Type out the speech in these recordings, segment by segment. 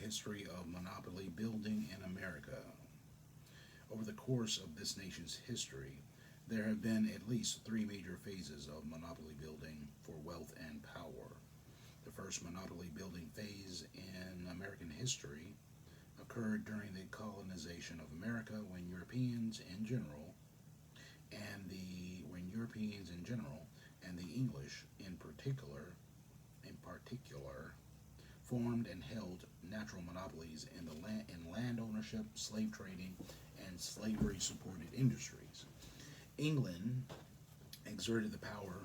history of monopoly building in America. Over the course of this nation's history, there have been at least three major phases of monopoly building for wealth and power. The first monopoly building phase in American history occurred during the colonization of America when Europeans in general and the English in particular formed and held natural monopolies in land ownership, slave trading, and slavery supported industries. England exerted the power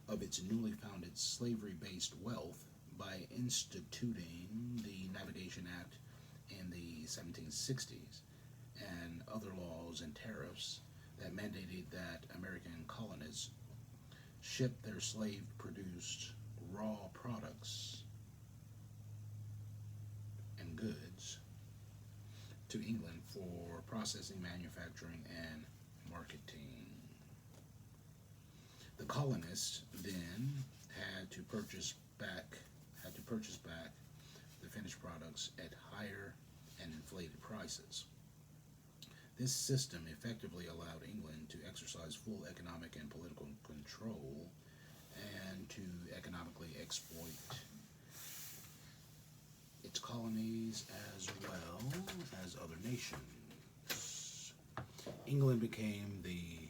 of its newly founded slavery based wealth by instituting the Navigation Act in the 1760s and other laws and tariffs that mandated that American colonists ship their slave produced raw products and goods to England for processing, manufacturing, and marketing. The colonists then had to purchase back the finished products at higher and inflated prices. This system effectively allowed England to exercise full economic and political control and to economically exploit its colonies as well as other nations. England became the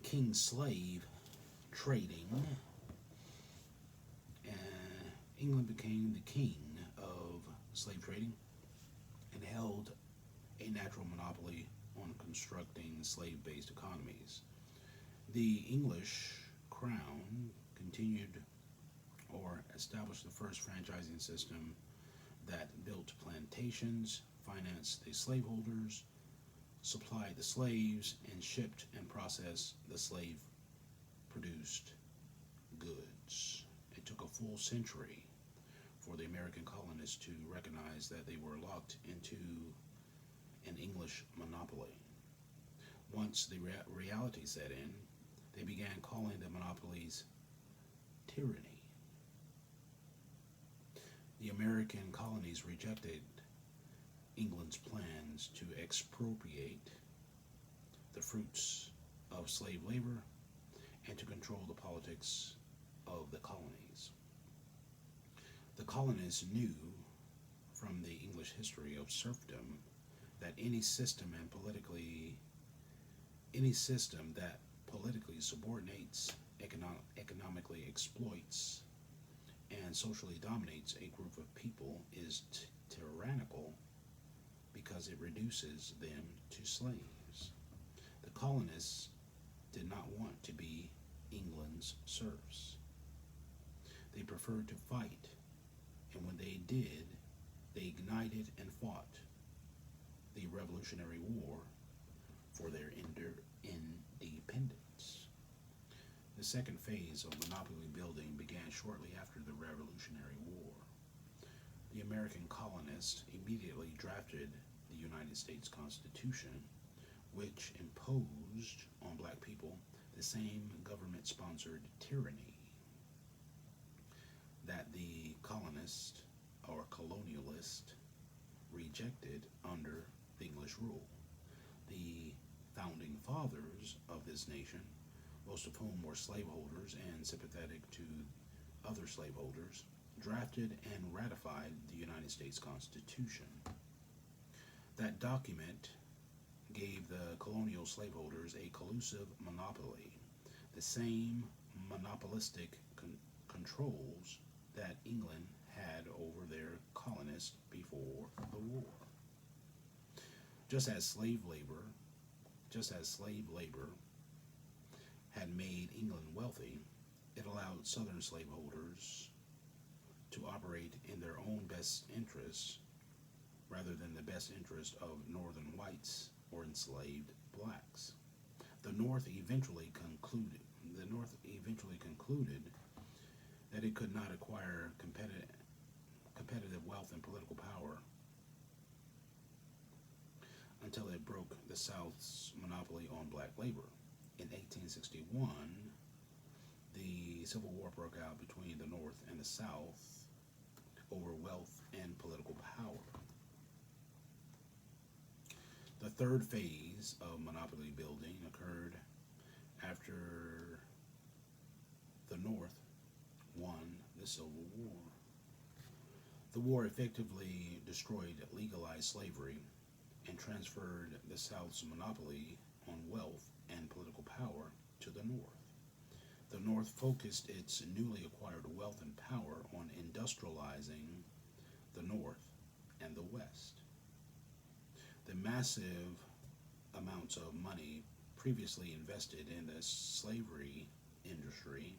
king slave trading. England became the king of slave trading and held a natural monopoly on constructing slave-based economies. The English crown continued or established the first franchising system that built plantations, financed the slaveholders, supplied the slaves, and shipped and processed the slave-produced goods. It took a full century for the American colonists to recognize that they were locked into an English monopoly. Once the reality set in, they began calling the monopolies tyranny. The American colonies rejected England's plans to expropriate the fruits of slave labor and to control the politics of the colonies. The colonists knew from the English history of serfdom that any system that politically subordinates, economically exploits, and socially dominates a group of people is tyrannical because it reduces them to slaves. The colonists did not want to be England's serfs. They preferred to fight, and when they did, they ignited and fought the Revolutionary War for their independence. The second phase of monopoly building began shortly after the Revolutionary War. The American colonists immediately drafted the United States Constitution, which imposed on black people the same government-sponsored tyranny that the colonist or colonialist rejected under the English rule. The founding fathers of this nation, most of whom were slaveholders and sympathetic to other slaveholders, drafted and ratified the United States Constitution. That document gave the colonial slaveholders a collusive monopoly, the same monopolistic controls that England had over their colonists before the war. Just as slave labor had made England wealthy, it allowed Southern slaveholders to operate in their own best interests rather than the best interest of Northern whites or enslaved blacks. The North eventually concluded that it could not acquire competitive wealth and political power until it broke the South's monopoly on black labor. In 1861, the Civil War broke out between the North and the South over wealth and political power. The third phase of monopoly building occurred after the North won the Civil War. The war effectively destroyed legalized slavery and transferred the South's monopoly on wealth and political power to the North. The North focused its newly acquired wealth and power on industrializing the North and the West. The massive amounts of money previously invested in the slavery industry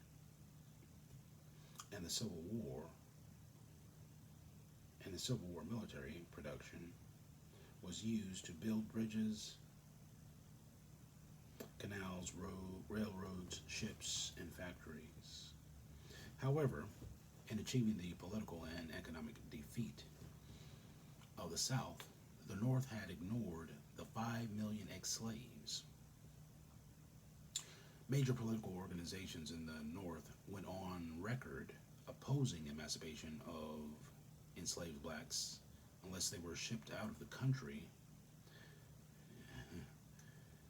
and the Civil War military production was used to build bridges, canals, railroads, ships, and factories. However, in achieving the political and economic defeat of the South, the North had ignored the 5 million ex-slaves. Major political organizations in the North went on record opposing emancipation of enslaved blacks unless they were shipped out of the country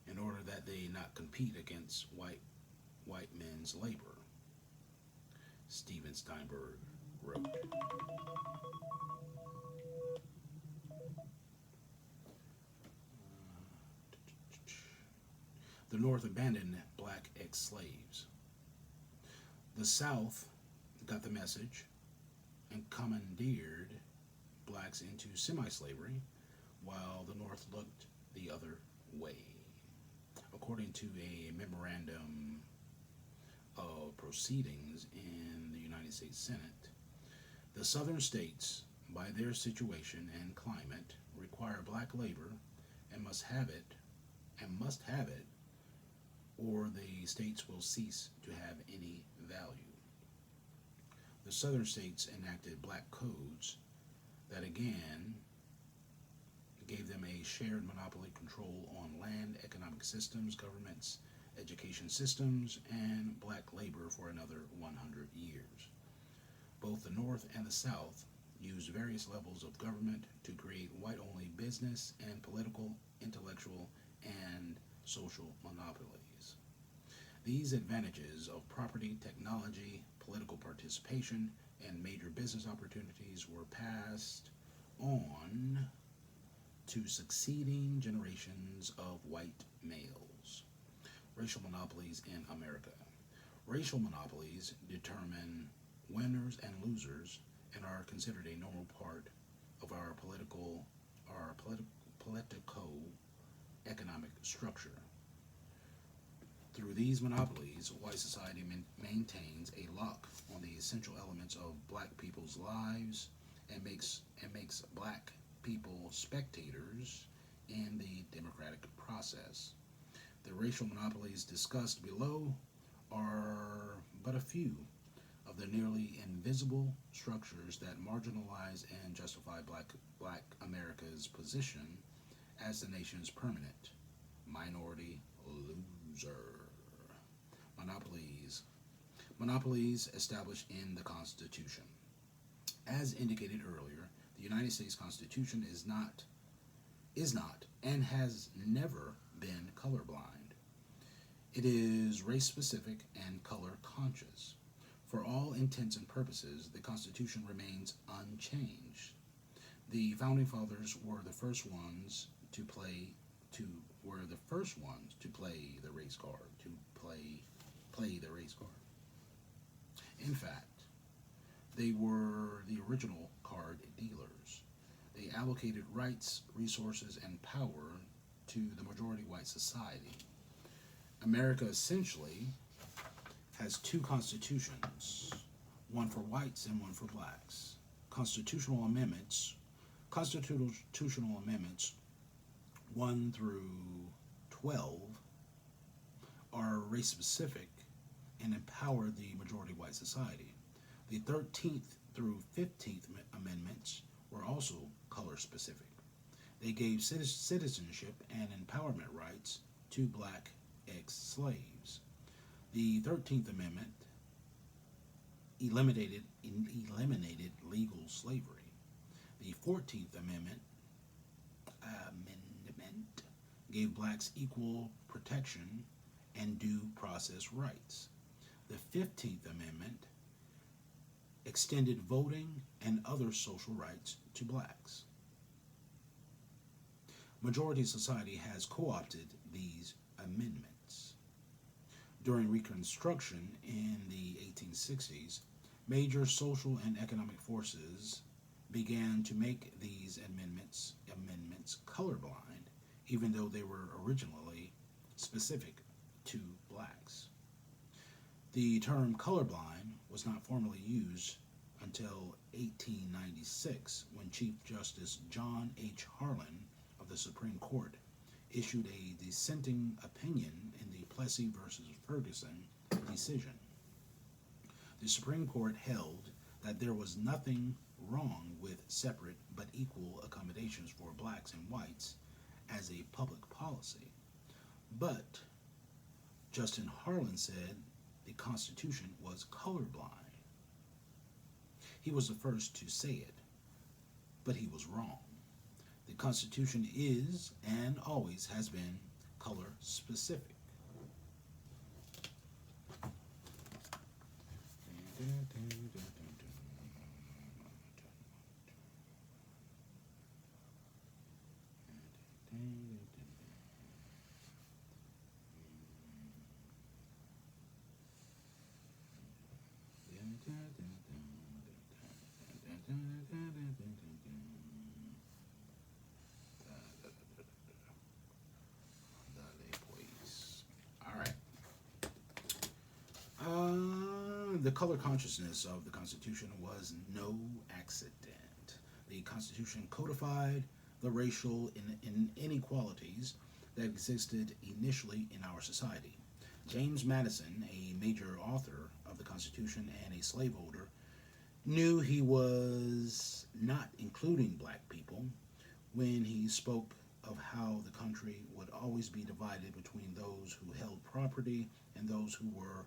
in order that they not compete against white men's labor. Steven Steinberg wrote. The North abandoned black ex-slaves. The South got the message and commandeered blacks into semi-slavery, while the North looked the other way. According to a memorandum of proceedings in the United States Senate, the Southern states, by their situation and climate, require black labor and must have it, or the states will cease to have any value. The Southern states enacted black codes that again gave them a shared monopoly control on land, economic systems, governments, education systems, and black labor for another 100 years. Both the North and the South used various levels of government to create white-only business and political, intellectual, and social monopolies. These advantages of property, technology, political participation, and major business opportunities were passed on to succeeding generations of white males. Racial monopolies in America. Racial monopolies determine winners and losers and are considered a normal part of our politico-economic structure. Through these monopolies, white society maintains a lock on the essential elements of black people's lives and makes black people spectators in the democratic process. The racial monopolies discussed below are but a few of the nearly invisible structures that marginalize and justify black America's position as the nation's permanent minority loser. Monopolies established in the Constitution. As indicated earlier, the United States Constitution is not and has never been colorblind. It is race-specific and color-conscious. For all intents and purposes, the Constitution remains unchanged. The Founding Fathers were the first ones to play the race card, play the race card. In fact, they were the original card dealers. They allocated rights, resources, and power to the majority white society. America essentially has two constitutions, one for whites and one for blacks. Constitutional amendments 1 through 12 are race specific and empower the majority white society. The 13th through 15th amendments were also color specific. They gave citizenship and empowerment rights to black ex-slaves. The 13th Amendment eliminated legal slavery. The 14th Amendment gave blacks equal protection and due process rights. The 15th Amendment extended voting and other social rights to blacks. Majority society has co-opted these amendments. During Reconstruction in the 1860s, major social and economic forces began to make these amendments colorblind, even though they were originally specific to blacks. The term colorblind was not formally used until 1896 when Chief Justice John H. Harlan of the Supreme Court issued a dissenting opinion in the Plessy versus Ferguson decision. The Supreme Court held that there was nothing wrong with separate but equal accommodations for blacks and whites as a public policy. But Justice Harlan said the Constitution was colorblind. He was the first to say it, but he was wrong. The Constitution is and always has been color specific. All right. The color consciousness of the Constitution was no accident. The Constitution codified the racial inequalities that existed initially in our society. James Madison, a major author of the Constitution and a slaveholder, knew he was not including black people when he spoke of how the country would always be divided between those who held property and those who were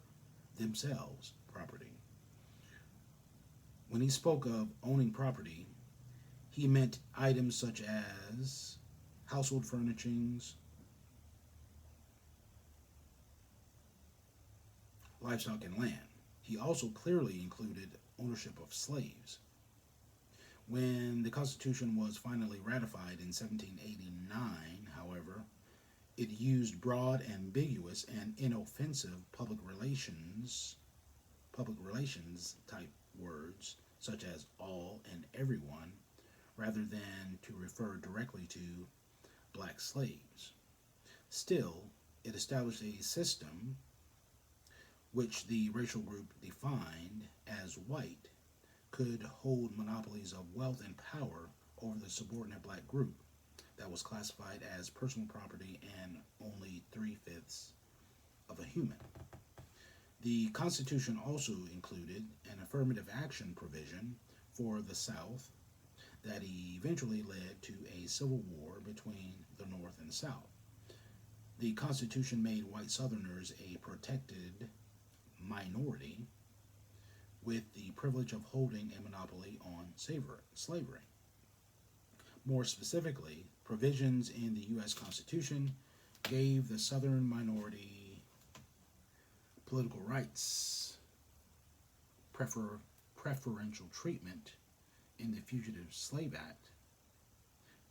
themselves property. When he spoke of owning property, he meant items such as household furnishings, livestock, and land. He also clearly included ownership of slaves. When the Constitution was finally ratified in 1789, however, it used broad, ambiguous, and inoffensive public relations type words such as all and everyone, rather than to refer directly to black slaves. Still, it established a system which the racial group defined as white could hold monopolies of wealth and power over the subordinate black group that was classified as personal property and only 3/5 of a human. The Constitution also included an affirmative action provision for the South that eventually led to a civil war between the North and South. The Constitution made white Southerners a protected minority with the privilege of holding a monopoly on slavery. More specifically, provisions in the U.S. Constitution gave the Southern minority political rights, preferential treatment in the Fugitive Slave Act,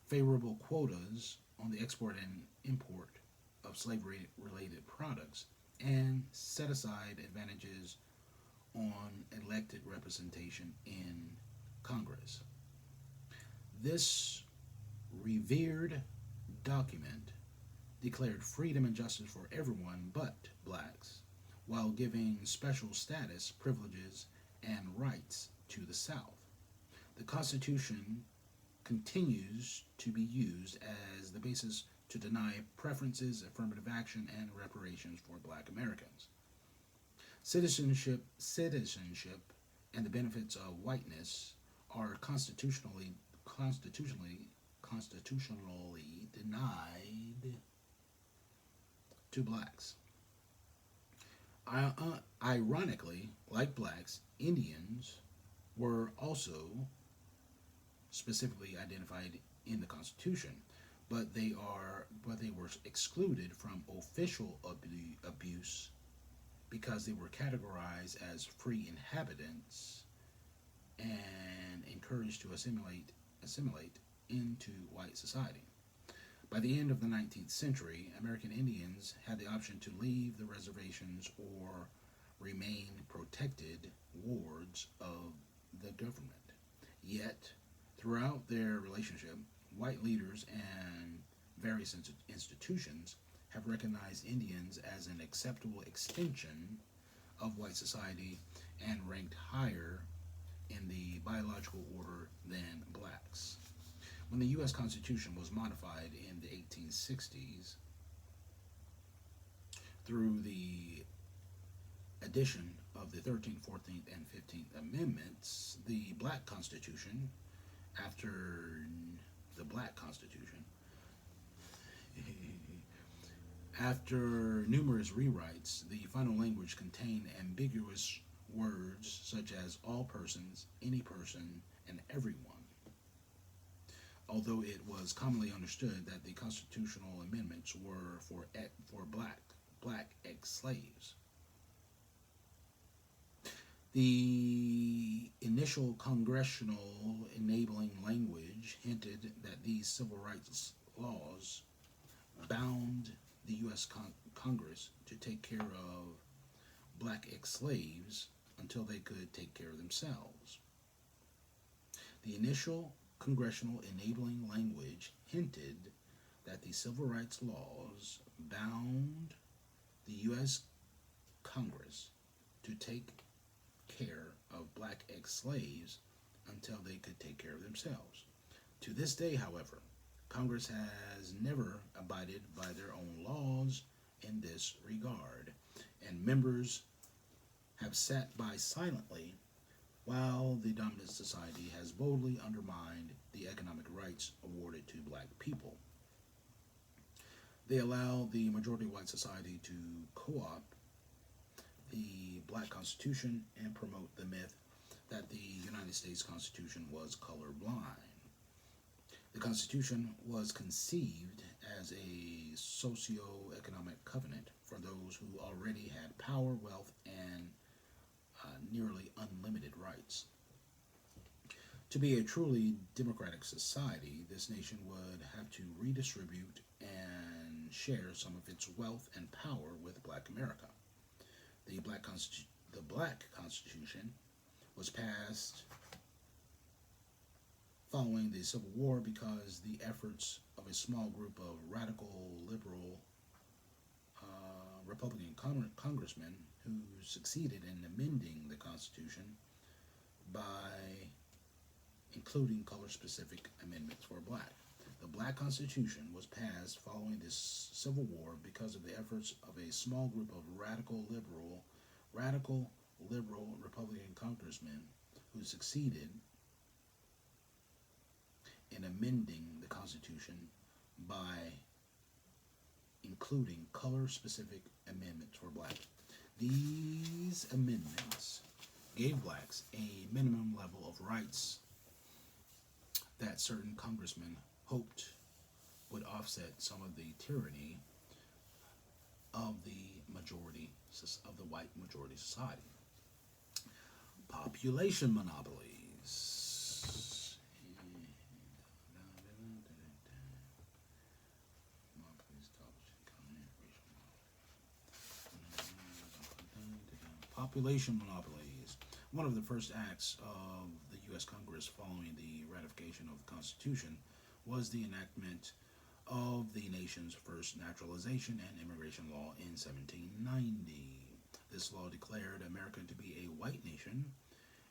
favorable quotas on the export and import of slavery-related products, and set aside advantages on elected representation in Congress. This revered document declared freedom and justice for everyone but blacks, while giving special status, privileges, and rights to the South. The Constitution continues to be used as the basis to deny preferences, affirmative action, and reparations for black Americans. Citizenship, and the benefits of whiteness are constitutionally denied to blacks. Ironically, like blacks, Indians were also specifically identified in the Constitution, but they were excluded from official abuse because they were categorized as free inhabitants and encouraged to assimilate into white society. By the end of the 19th century, American Indians had the option to leave the reservations or remain protected wards of the government. Yet, throughout their relationship, white leaders and various institutions have recognized Indians as an acceptable extension of white society and ranked higher in the biological order than blacks. When the U.S. Constitution was modified in the 1860s through the addition of the 13th, 14th, and 15th Amendments, the Black Constitution, after the Black Constitution, after numerous rewrites, the final language contained ambiguous words such as all persons, any person, and everyone. Although it was commonly understood that the constitutional amendments were for black ex-slaves. The initial congressional enabling language hinted that these civil rights laws bound the U.S. Congress to take care of black ex-slaves until they could take care of themselves. The initial congressional enabling language hinted that the civil rights laws bound the U.S. Congress to take care of black ex-slaves until they could take care of themselves. To this day, however, Congress has never abided by their own laws in this regard, and members have sat by silently while the dominant society has boldly undermined the economic rights awarded to black people. They allow the majority white society to co-opt the black constitution and promote the myth that the United States Constitution was colorblind. The Constitution was conceived as a socio-economic covenant for those who already had power, wealth, and nearly unlimited rights. To be a truly democratic society, this nation would have to redistribute and share some of its wealth and power with black America. The Black Constitution was passed following the Civil War because the efforts of a small group of radical liberal Republican congressmen who succeeded in amending the Constitution by including color-specific amendments for black. The Black Constitution was passed following this Civil War because of the efforts of a small group of radical liberal Republican congressmen who succeeded in amending the Constitution by including color-specific amendments for black. These amendments gave blacks a minimum level of rights that certain congressmen hoped would offset some of the tyranny of the white majority society. Population monopolies. Population monopolies. One of the first acts of the U.S. Congress following the ratification of the Constitution was the enactment of the nation's first naturalization and immigration law in 1790. This law declared America to be a white nation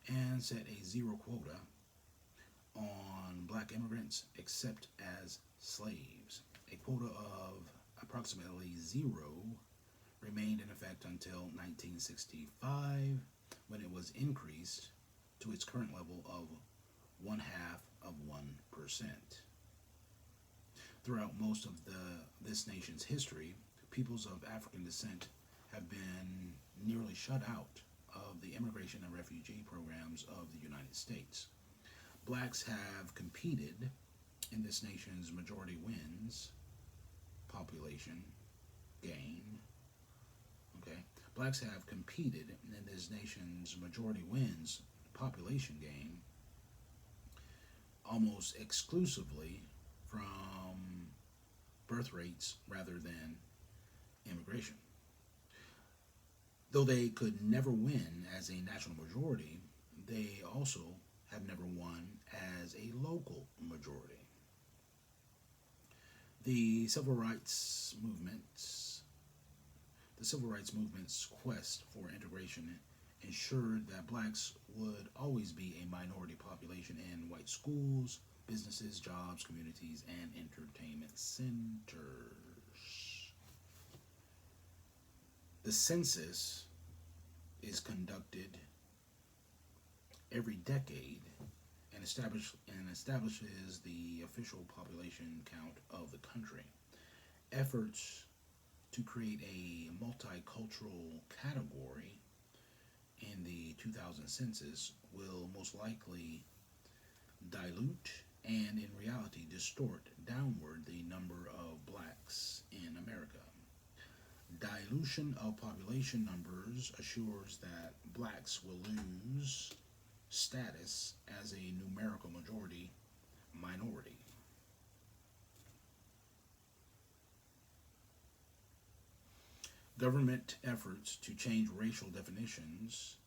and set a zero quota on black immigrants except as slaves. A quota of approximately zero remained in effect until 1965, when it was increased to its current level of 0.5%. Throughout most of this nation's history, peoples of African descent have been nearly shut out of the immigration and refugee programs of the United States. Blacks have competed in this nation's majority wins population gain. Okay, blacks have competed in this nation's majority wins population gain almost exclusively from birth rates rather than immigration. Though they could never win as a national majority, they also have never won as a local majority. The civil rights movements, the civil rights movement's quest for integration ensured that blacks would always be a minority population in white schools, businesses, jobs, communities, and entertainment centers. The census is conducted every decade and establishes the official population count of the country. Efforts to create a multicultural category in the 2000 census will most likely dilute and in reality distort downward the number of blacks in America. Dilution of population numbers assures that blacks will lose status as a numerical majority minority. Government efforts to change racial definitions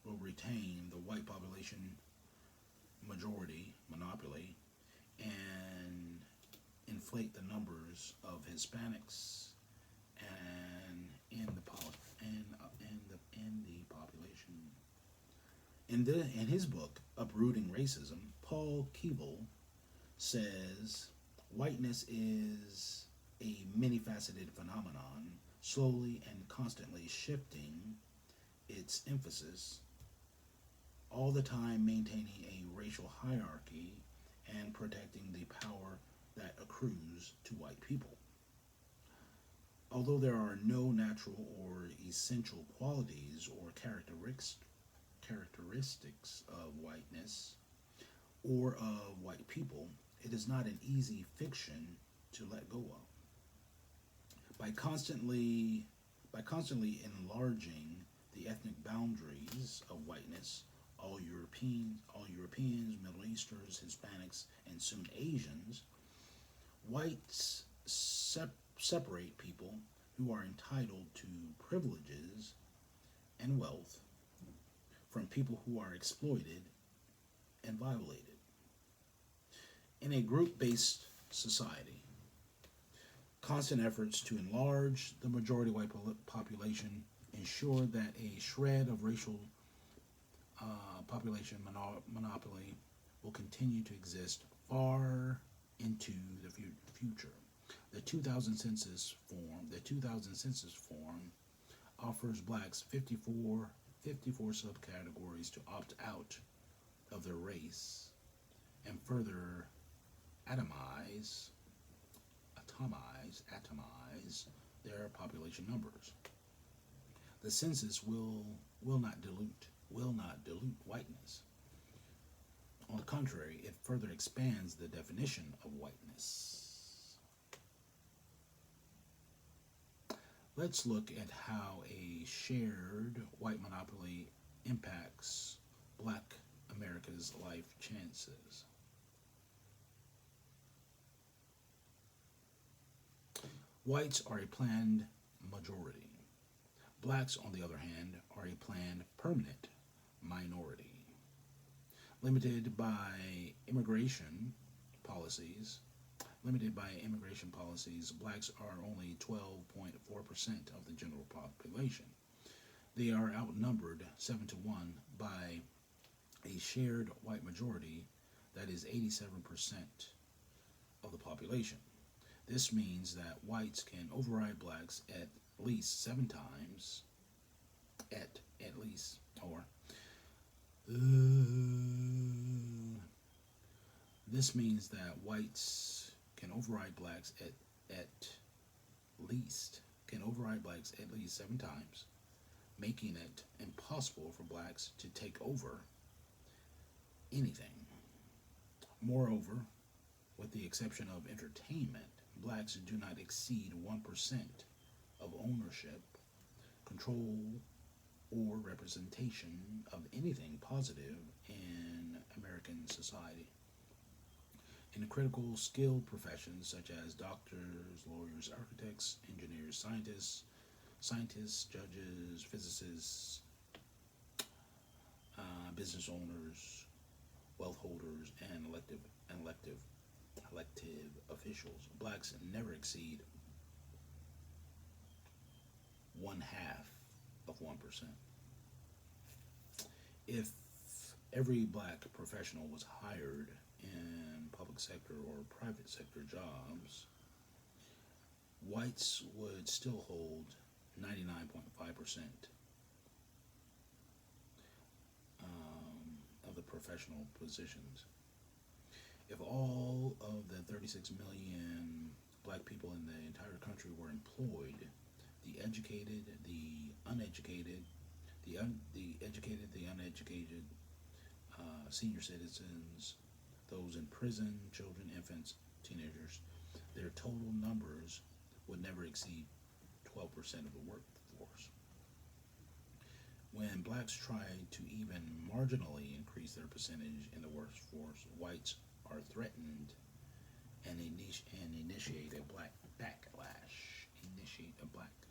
will retain the white population majority monopoly and inflate the numbers of Hispanics and in the population. In his book Uprooting Racism, Paul Keeble says whiteness is a many-faceted phenomenon, slowly and constantly shifting its emphasis, all the time maintaining a racial hierarchy and protecting the power that accrues to white people. Although there are no natural or essential qualities or characteristics of whiteness or of white people, it is not an easy fiction to let go of. By constantly enlarging the ethnic boundaries of whiteness, all Europeans, Middle Easterners, Hispanics, and soon Asians, whites separate people who are entitled to privileges and wealth from people who are exploited and violated. In a group-based society, constant efforts to enlarge the majority white population ensure that a shred of racial population monopoly will continue to exist far into the future. The 2000 census form offers blacks 54 subcategories to opt out of their race and further atomize their population numbers. The census will not dilute whiteness. On the contrary, it further expands the definition of whiteness. Let's look at how a shared white monopoly impacts black America's life chances. Whites are a planned majority. Blacks, on the other hand, are a planned permanent minority. Limited by immigration policies, blacks are only 12.4% of the general population. They are outnumbered 7 to 1 by a shared white majority that is 87% of the population. This means that whites can override blacks at least 7 times, this means that whites can override blacks at least can override blacks at least 7 times, making it impossible for blacks to take over anything. Moreover, with the exception of entertainment, blacks do not exceed 1% of ownership, control, or representation of anything positive in American society. In critical, skilled professions such as doctors, lawyers, architects, engineers, scientists, judges, physicists, business owners, wealth holders, and elective officials, blacks never exceed 1/2 of 1%. If every black professional was hired in public sector or private sector jobs, whites would still hold 99.5% of the professional positions. If all of the 36 million black people in the entire country were employed, the educated, the uneducated, the educated, the uneducated, senior citizens, those in prison, children, infants, teenagers, their total numbers would never exceed 12% of the workforce. When blacks try to even marginally increase their percentage in the workforce, whites are threatened and initiate a black backlash. Initiate a black